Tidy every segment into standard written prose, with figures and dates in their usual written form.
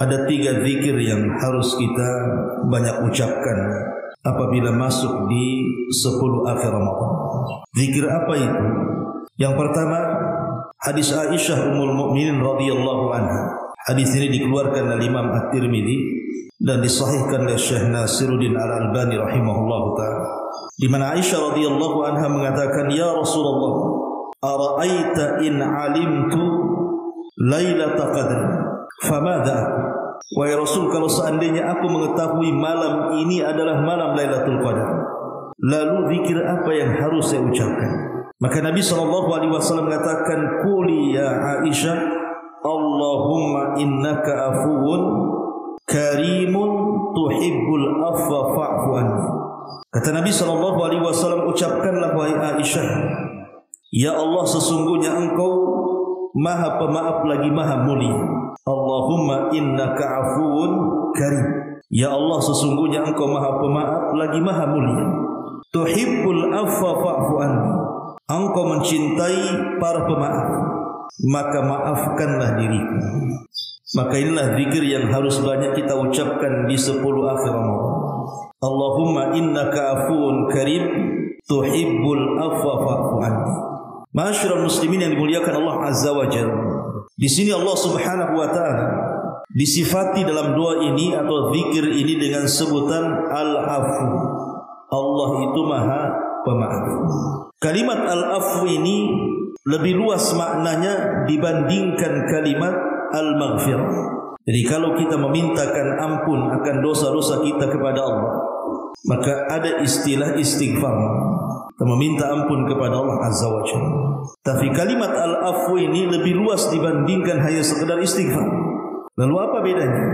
ada 3 zikir yang harus kita banyak ucapkan apabila masuk di 10 akhir Ramadan. Zikir apa itu? Yang pertama, hadis Aisyah Ummul Mukminin radhiyallahu anha. Hadis ini dikeluarkan oleh Imam At-Tirmidzi dan disahihkan oleh Syekh Nasiruddin Al-Albani rahimahullahu taala. Di mana Aisyah radhiyallahu anha mengatakan, "Ya Rasulullah, ara'aita in 'alimtu lailatul qadr, famadha?" Wahai Rasul, kalau seandainya aku mengetahui malam ini adalah malam Lailatul Qadar, lalu zikir apa yang harus saya ucapkan? Maka Nabi SAW mengatakan, "Quli ya Aisyah, Allahumma innaka afuwun karimun tuhibbul afwa fa'fu anni." Kata Nabi SAW, ucapkanlah wahai Aisyah, ya Allah, sesungguhnya engkau Maha pemaaf lagi Maha mulia. Allahumma innaka afuwun karim. Ya Allah, sesungguhnya engkau Maha pemaaf lagi Maha mulia. Tuhibbul afwa fa'fu anni. Engkau mencintai para pemaaf, maka maafkanlah diriku. Maka inilah zikir yang harus banyak kita ucapkan di 10 akhir Ramadan. Allahumma innaka afuwun karim tuhibbul afwa fa'fu anni. Ma'asyiral muslimin yang dimuliakan Allah Azza wa Jalla. Di sini Allah Subhanahu wa taala disifati dalam doa ini atau zikir ini dengan sebutan Al-Afu. Allah itu Maha Pemaaf. Kalimat Al-Afu ini lebih luas maknanya dibandingkan kalimat Al-Maghfirah. Jadi kalau kita memintakan ampun akan dosa-dosa kita kepada Allah, maka ada istilah istighfar. Kita meminta ampun kepada Allah Azza wa Jalla. Tapi kalimat al-afwu ini lebih luas dibandingkan hanya sekedar istighfar. Lalu apa bedanya?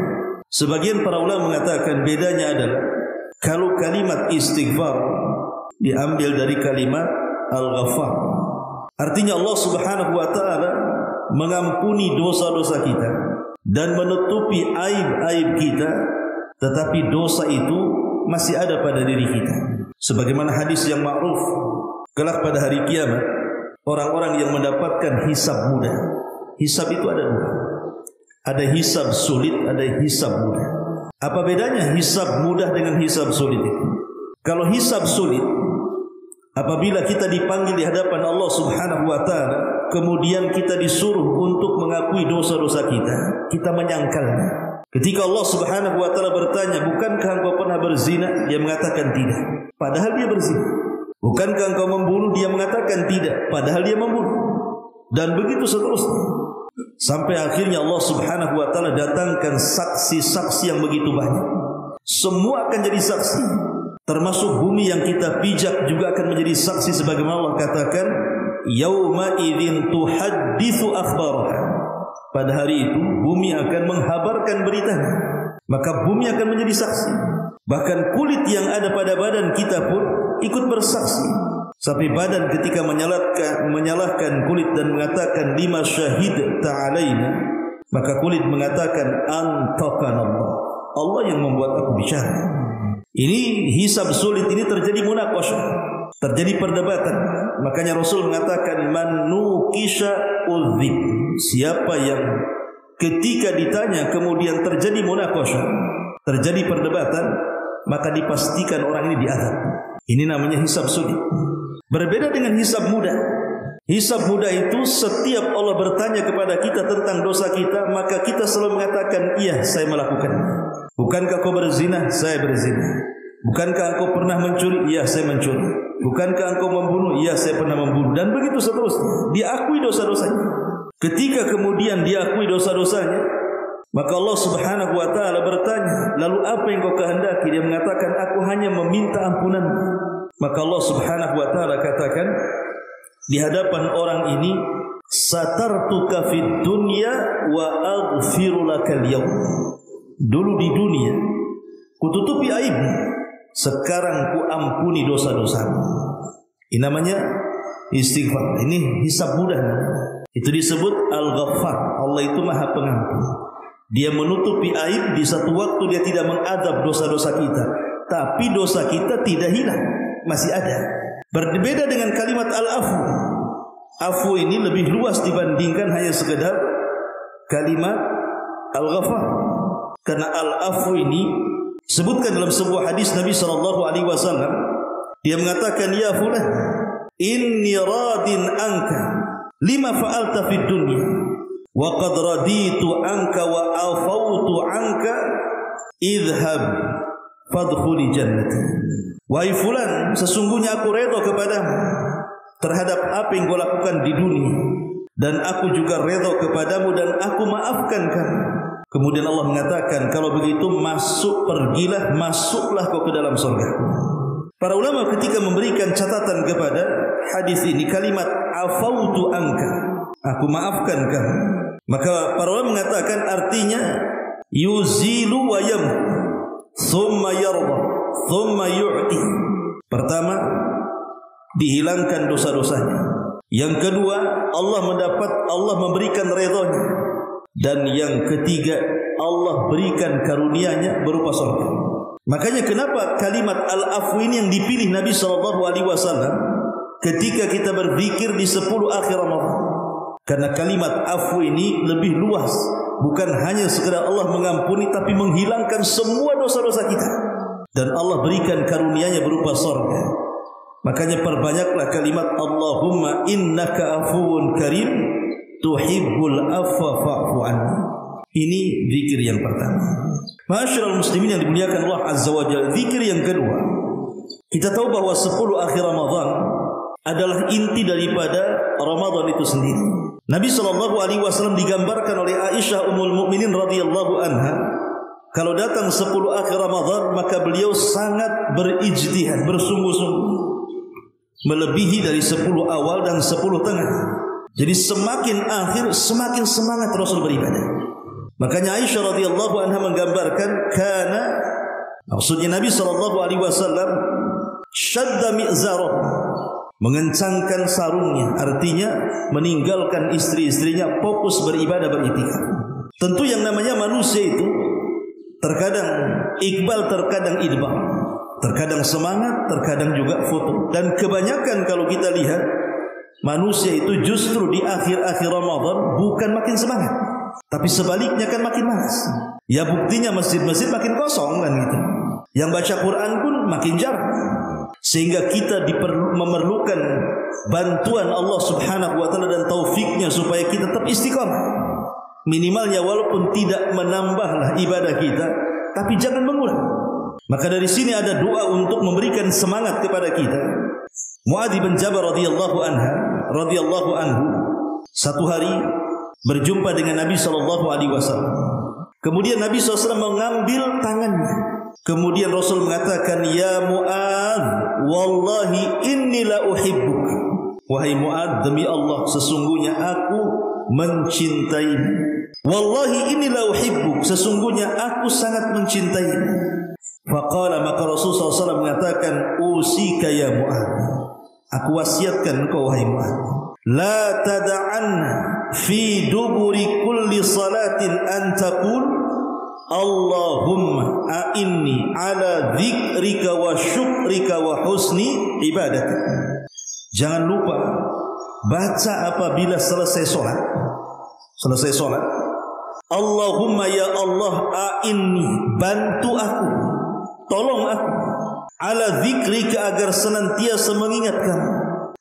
Sebagian para ulama mengatakan bedanya adalah kalau kalimat istighfar diambil dari kalimat al-ghaffar. Artinya Allah Subhanahu wa taala mengampuni dosa-dosa kita dan menutupi aib-aib kita, tetapi dosa itu masih ada pada diri kita. Sebagaimana hadis yang ma'ruf, kelak pada hari kiamat orang-orang yang mendapatkan hisab mudah. Hisab itu ada 2. Ada hisab sulit, ada hisab mudah. Apa bedanya hisab mudah dengan hisab sulit itu? Kalau hisab sulit, apabila kita dipanggil di hadapan Allah Subhanahu wa taala, kemudian kita disuruh untuk mengakui dosa-dosa kita, kita menyangkalnya. Ketika Allah Subhanahu wa taala bertanya, "Bukankah engkau pernah berzina?" Dia mengatakan tidak, padahal dia berzina. "Bukankah engkau membunuh?" Dia mengatakan tidak, padahal dia membunuh. Dan begitu seterusnya. Sampai akhirnya Allah Subhanahu wa taala datangkan saksi-saksi yang begitu banyak. Semua akan jadi saksi. Termasuk bumi yang kita pijak juga akan menjadi saksi, sebagaimana Allah katakan, "Yauma idzin tuhadditsu akhbaraha." Pada hari itu bumi akan menghabarkan beritanya, maka bumi akan menjadi saksi. Bahkan kulit yang ada pada badan kita pun ikut bersaksi. Sampai badan ketika menyalahkan kulit dan mengatakan lima syahid ta'alaina, maka kulit mengatakan antakan Allah. Allah yang membuat aku bicara. Ini hisab sulit, ini terjadi munaqasyah, terjadi perdebatan. Makanya Rasul mengatakan man nuqisha udzib. Siapa yang ketika ditanya kemudian terjadi munaqasyah, terjadi perdebatan, maka dipastikan orang ini diazab. Ini namanya hisab sulit. Berbeda dengan hisab mudah. Hisab mudah itu setiap Allah bertanya kepada kita tentang dosa kita, maka kita selalu mengatakan, iya saya melakukannya. Bukankah kau berzina? Saya berzina. Bukankah engkau pernah mencuri? Iya saya mencuri. Bukankah engkau membunuh? Iya saya pernah membunuh. Dan begitu seterusnya. Diakui dosa-dosanya. Ketika kemudian diakui dosa-dosanya, maka Allah Subhanahu wa taala bertanya, lalu apa yang kau kehendaki? Dia mengatakan, aku hanya meminta ampunan. Maka Allah Subhanahu wa taala katakan di hadapan orang ini, satartuka fid dunya wa aghfiru lakal yaum. Dulu di dunia kututupi aibmu, sekarang ku ampuni dosa-dosamu. Ini namanya istighfar. Ini hisab mudah. Itu disebut Al-Ghaffar. Allah itu Maha Pengampun. Dia menutupi aib, di satu waktu dia tidak mengadab dosa-dosa kita, tapi dosa kita tidak hilang, masih ada. Berbeda dengan kalimat Al-Afu. Afu ini lebih luas dibandingkan hanya sekedar kalimat Al-Ghaffar. Karena al-afwu ini sebutkan dalam sebuah hadis Nabi SAW. Dia mengatakan, ya fulan, inni radin anka lima fa'alta fid dunya wa qad raditu anka wa afawtu anka idhhab fadkhuli jannati. Wahai fulan, sesungguhnya aku redha kepadamu terhadap apa yang kau lakukan di dunia, dan aku juga redha kepadamu dan aku maafkan kamu. Kemudian Allah mengatakan, kalau begitu pergilah, masuklah kau ke dalam surga. Para ulama ketika memberikan catatan kepada hadis ini, kalimat afautu anka, aku maafkan kamu, maka para ulama mengatakan artinya yuzilu wa yamhu thumma yarda thumma yu'ti. Pertama, dihilangkan dosa-dosanya. Yang kedua, Allah memberikan redhanya. Dan yang ketiga, Allah berikan karunia-Nya berupa surga. Makanya kenapa kalimat al-afwi ini yang dipilih Nabi SAW ketika kita berzikir di 10 akhir Ramadan. Karena kalimat afwi ini lebih luas, bukan hanya sekedar Allah mengampuni, tapi menghilangkan semua dosa-dosa kita. Dan Allah berikan karunia-Nya berupa surga. Makanya perbanyaklah kalimat Allahumma innaka afuwun karim tuhibbul afwa fa'fu anni. Ini zikir yang pertama. Ma'asyiral muslimin yang dimuliakan Allah Azza wa Jalla, zikir yang kedua. Kita tahu bahwa 10 akhir Ramadan adalah inti daripada Ramadan itu sendiri. Nabi SAW digambarkan oleh Aisyah Ummul Mukminin radhiyallahu anha, kalau datang 10 akhir Ramadan maka beliau sangat berijtihad, bersungguh-sungguh, melebihi dari 10 awal dan 10 tengah. Jadi semakin akhir semakin semangat Rasul beribadah. Makanya Aisyah radhiyallahu anha menggambarkan, maksudnya Nabi SAW syadda mi'zarah, mengencangkan sarungnya, artinya meninggalkan istri-istrinya, fokus beribadah, beriktikaf. Tentu yang namanya manusia itu terkadang iqbal, terkadang idbal, terkadang semangat, terkadang juga foto. Dan kebanyakan kalau kita lihat, manusia itu justru di akhir-akhir Ramadan bukan makin semangat, tapi sebaliknya kan makin malas. Ya buktinya masjid-masjid makin kosong kan gitu. Yang baca Quran pun makin jarang. Sehingga kita memerlukan bantuan Allah Subhanahu wa taala dan taufiknya supaya kita tetap istiqamah. Minimalnya walaupun tidak menambahlah ibadah kita, tapi jangan mengulang. Maka dari sini ada doa untuk memberikan semangat kepada kita. Muadz bin Jabal radhiyallahu anhu satu hari berjumpa dengan Nabi SAW. Kemudian Nabi SAW mengambil tangannya. Kemudian Rasul mengatakan, ya Muadz, wallahi inni la uhibbuk. Wahai Muadz, demi Allah sesungguhnya aku mencintaimu. Wallahi inni la uhibbuk, sesungguhnya aku sangat mencintaimu. Faqala, maka Rasul SAW mengatakan, usika ya Muadz, aku wasiatkan engkau wahai Muadz, la tada'anna fi duburi kulli salatin an taqul Allahumma a'inni ala dzikrika wa syukrika wa husni ibadatik. Jangan lupa baca apabila selesai solat. Allahumma ya Allah, a'inni, bantu aku, tolong aku, ala dzikrika, agar senantiasa mengingat kamu,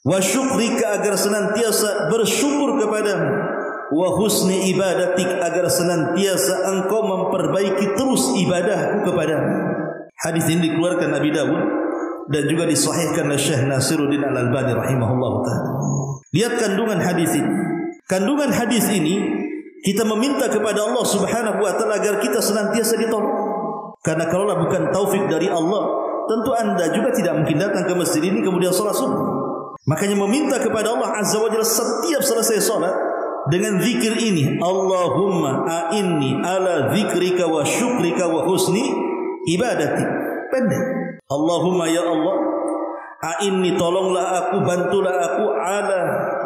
wa syukrika, agar senantiasa bersyukur kepadamu, wa husni ibadatik, agar senantiasa engkau memperbaiki terus ibadahku kepadamu. Hadis ini dikeluarkan Abi Dawud dan juga disahihkan oleh Syekh Nasiruddin Al-Albani rahimahullah ta'ala. Lihat kandungan hadis ini. Kandungan hadis ini, kita meminta kepada Allah Subhanahu wa taala agar kita senantiasa ditolong. Karena kalaulah bukan taufik dari Allah, tentu Anda juga tidak mungkin datang ke masjid ini kemudian salat subuh. Makanya meminta kepada Allah Azza wa Jalla setiap selesai salat dengan zikir ini, Allahumma a'inni ala dzikrika wa syukrika wa husni ibadati. Pendek. Allahumma ya Allah, a'inni, tolonglah aku, bantulah aku, ala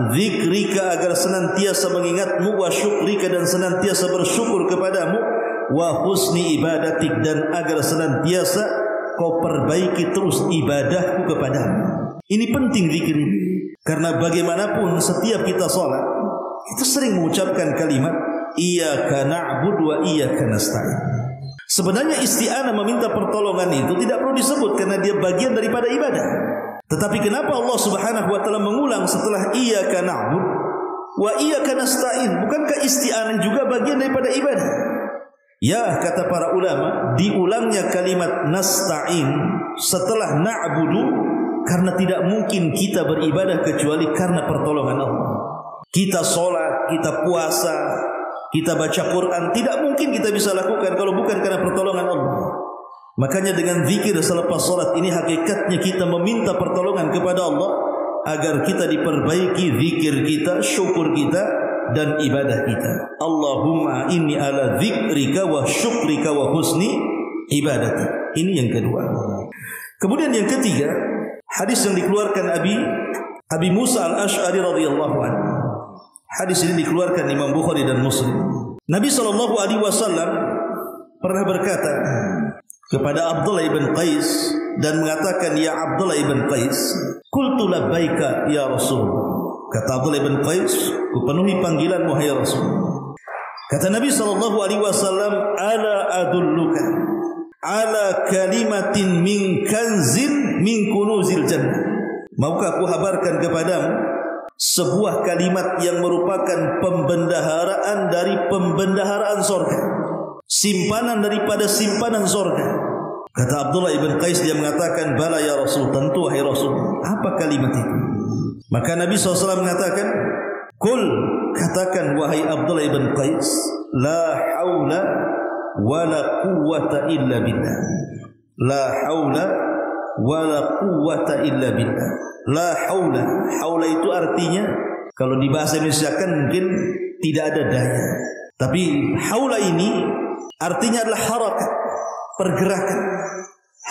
dzikrika, agar senantiasa mengingatmu, wa syukrika, dan senantiasa bersyukur kepadamu, wa husni ibadatik, dan agar senantiasa kau perbaiki terus ibadahku kepadamu. Ini penting zikir ini, karena bagaimanapun setiap kita salat, kita sering mengucapkan kalimat iyyaka na'budu wa iyyaka nasta'in. Sebenarnya isti'anah meminta pertolongan itu tidak perlu disebut karena dia bagian daripada ibadah. Tetapi kenapa Allah Subhanahu wa taala mengulang setelah iyyaka na'bud wa iyyaka nasta'in? Bukankah isti'anah juga bagian daripada ibadah? Ya, kata para ulama, diulangnya kalimat nasta'in setelah na'budu karena tidak mungkin kita beribadah kecuali karena pertolongan Allah. Kita sholat, kita puasa, kita baca Quran, tidak mungkin kita bisa lakukan kalau bukan karena pertolongan Allah. Makanya dengan zikir selepas sholat ini hakikatnya kita meminta pertolongan kepada Allah agar kita diperbaiki zikir kita, syukur kita dan ibadah kita. Allahumma inni ala dzikrika wa syukrika wa husni ibadati. Ini yang kedua. Kemudian yang ketiga, hadis yang dikeluarkan Abi Musa al-Ash'ari radhiyallahu anhu. Hadis ini dikeluarkan Imam Bukhari dan Muslim. Nabi SAW pernah berkata kepada Abdullah ibn Qais dan mengatakan, ya Abdullah ibn Qais, qultu labbaika ya Rasulullah. Kata Abdullah bin Qais, kupenuhi panggilan wahai Rasul. Kata Nabi SAW, ala adulluka ala kalimatin min kanzin min kunuzil jannah. Maukah aku habarkan kepadamu sebuah kalimat yang merupakan pembendaharaan dari pembendaharaan surga, simpanan daripada simpanan surga. Kata Abdullah ibn Qais, dia mengatakan, bala ya Rasul, tentu wahai Rasul. Apa kalimat itu? Maka Nabi SAW mengatakan, kul, katakan wahai Abdullah ibn Qais, la hawla wa la quwwata illa billah. La hawla wa la quwwata illa billah. La hawla, hawla itu artinya kalau di bahasa Indonesia kan mungkin tidak ada daya. Tapi hawla ini artinya adalah harakat, pergerakan.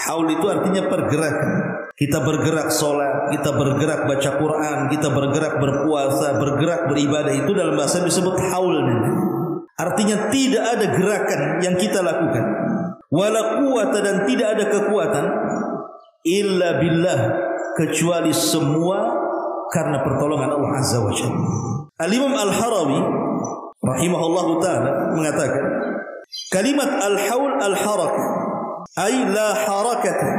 Haul itu artinya pergerakan. Kita bergerak sholat, kita bergerak baca Quran, kita bergerak berpuasa, bergerak beribadah, itu dalam bahasa disebut haul. Artinya tidak ada gerakan yang kita lakukan, wala quwwata, dan tidak ada kekuatan, illa billah, kecuali semua karena pertolongan Allah Azza wa Jalla. Al-Imam Al-Harawi rahimahullahu ta'ala mengatakan, kalimat al-haul al-harakah, ay la harakata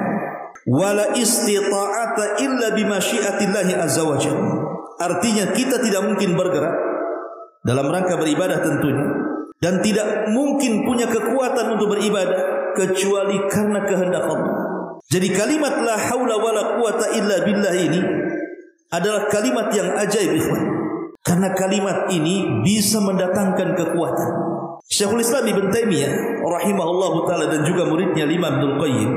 wala istita'ata illa bimasyiatillahi azza wa jalla. Artinya kita tidak mungkin bergerak dalam rangka beribadah tentunya, dan tidak mungkin punya kekuatan untuk beribadah kecuali karena kehendak Allah. Jadi kalimat la haula wala quwata illa billah ini adalah kalimat yang ajaib, ikhwan. Karena kalimat ini bisa mendatangkan kekuatan. Syekhul Islam Ibn Taimiyah rahimahullahu ta'ala dan juga muridnya Imam Ibnul Qayyim,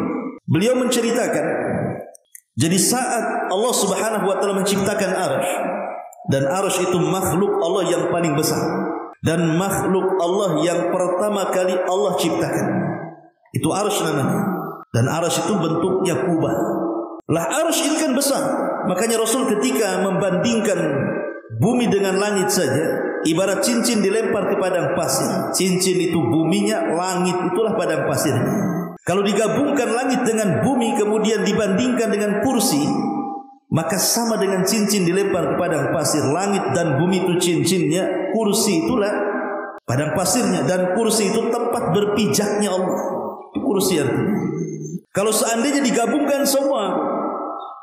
beliau menceritakan, jadi saat Allah Subhanahu wa ta'ala menciptakan arasy, dan arasy itu makhluk Allah yang paling besar dan makhluk Allah yang pertama kali Allah ciptakan, itu arasy namanya. Dan arasy itu bentuknya kubah. Lah arasy ini kan besar. Makanya Rasul ketika membandingkan bumi dengan langit saja, ibarat cincin dilempar ke padang pasir. Cincin itu buminya, langit itulah padang pasirnya. Kalau digabungkan langit dengan bumi kemudian dibandingkan dengan kursi, maka sama dengan cincin dilempar ke padang pasir. Langit dan bumi itu cincinnya, kursi itulah padang pasirnya, dan kursi itu tempat berpijaknya Allah. Itu kursi artinya. Kalau seandainya digabungkan semua,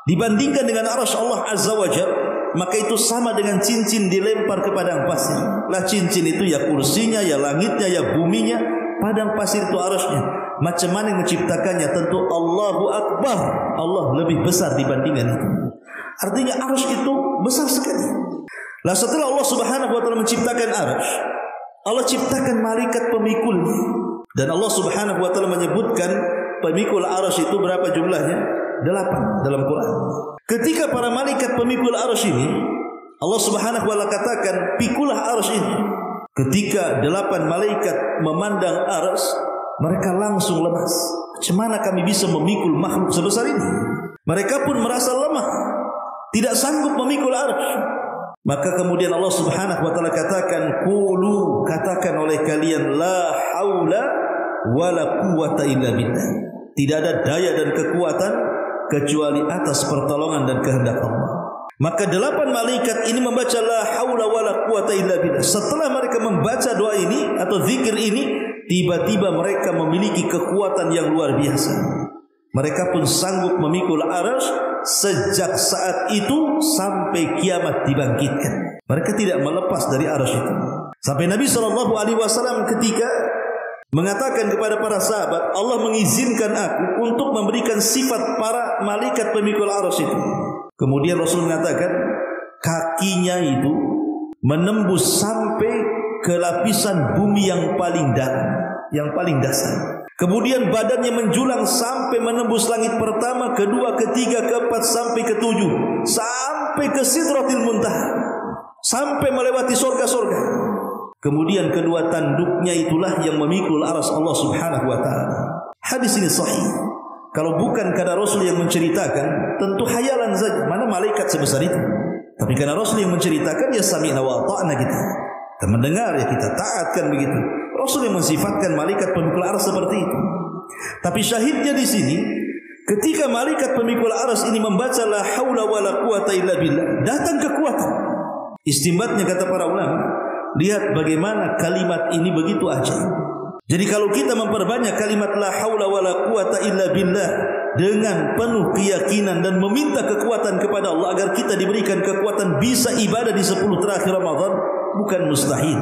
dibandingkan dengan arasy Allah Azza wa Jalla, maka itu sama dengan cincin dilempar ke padang pasir. Lah cincin itu ya kursinya, ya langitnya, ya buminya, padang pasir itu arasy-nya. Macam mana yang menciptakannya? Tentu Allahu Akbar, Allah lebih besar dibandingkan itu. Artinya arasy itu besar sekali. Lah setelah Allah Subhanahu wa ta'ala menciptakan arasy, Allah ciptakan malaikat pemikulnya. Dan Allah Subhanahu wa ta'ala menyebutkan pemikul arasy itu berapa jumlahnya? 8 dalam Quran. Ketika para malaikat pemikul arasy ini, Allah Subhanahu wa ta'ala katakan, pikulah arasy ini. Ketika 8 malaikat memandang arasy, mereka langsung lemas. Macam mana kami bisa memikul makhluk sebesar ini? Mereka pun merasa lemah, tidak sanggup memikul arasy. Maka kemudian Allah Subhanahu wa ta'ala katakan, qulu, katakan oleh kalian, la haula wala quwwata illa billah. Tidak ada daya dan kekuatan kecuali atas pertolongan dan kehendak Allah. Maka 8 malaikat ini membaca la haula wala quwata illa billah. Setelah mereka membaca doa ini atau zikir ini, tiba-tiba mereka memiliki kekuatan yang luar biasa. Mereka pun sanggup memikul arasy sejak saat itu sampai kiamat dibangkitkan. Mereka tidak melepas dari arasy itu. Sampai Nabi SAW ketika mengatakan kepada para sahabat, Allah mengizinkan aku untuk memberikan sifat para malaikat pemikul arasy itu. Kemudian Rasul mengatakan kakinya itu menembus sampai ke lapisan bumi yang paling dalam, yang paling dasar. Kemudian badannya menjulang sampai menembus langit pertama, kedua, ketiga, keempat, sampai ketujuh, sampai ke Sidratil Muntaha, sampai melewati surga-surga. Kemudian kedua tanduknya itulah yang memikul arasy Allah Subhanahu wa taala. Hadis ini sahih. Kalau bukan karena Rasul yang menceritakan, tentu hayalan saja. Mana malaikat sebesar itu? Tapi karena Rasul yang menceritakan, ya sami'na wa ata'na kita. Kita mendengar, ya kita taatkan begitu. Rasul yang mensifatkan malaikat pemikul arasy seperti itu. Tapi syahidnya di sini, ketika malaikat pemikul arasy ini membaca la haula wala quwata illa billah, datang kekuatan. Istimbatnya kata para ulama, lihat bagaimana kalimat ini begitu ajaib. Jadi kalau kita memperbanyak kalimat la haula wala quwata illa billah dengan penuh keyakinan dan meminta kekuatan kepada Allah agar kita diberikan kekuatan bisa ibadah di 10 terakhir Ramadan, bukan mustahil.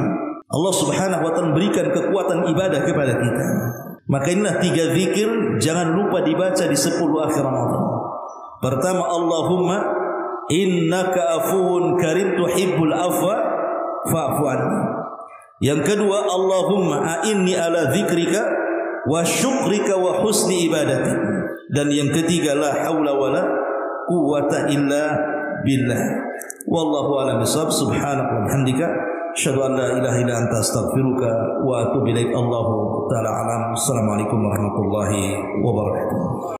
Allah Subhanahu wa taala berikan kekuatan ibadah kepada kita. Maka inilah 3 zikir jangan lupa dibaca di 10 akhir Ramadan. Pertama, Allahumma innaka afuwun karim tuhibbul afwa fa'fu anni. Yang kedua, Allahumma a'inni ala dzikrika wa syukrika wa husni ibadati. Dan yang ketiga, la haula wala quwwata illa billah. Wallahu a'lam bishawab. Subhanaka wa bihamdika asyhadu an la ilaha illa anta astaghfiruka wa atubu ilaik. Allahu ta'ala alam. Assalamualaikum warahmatullahi wabarakatuh.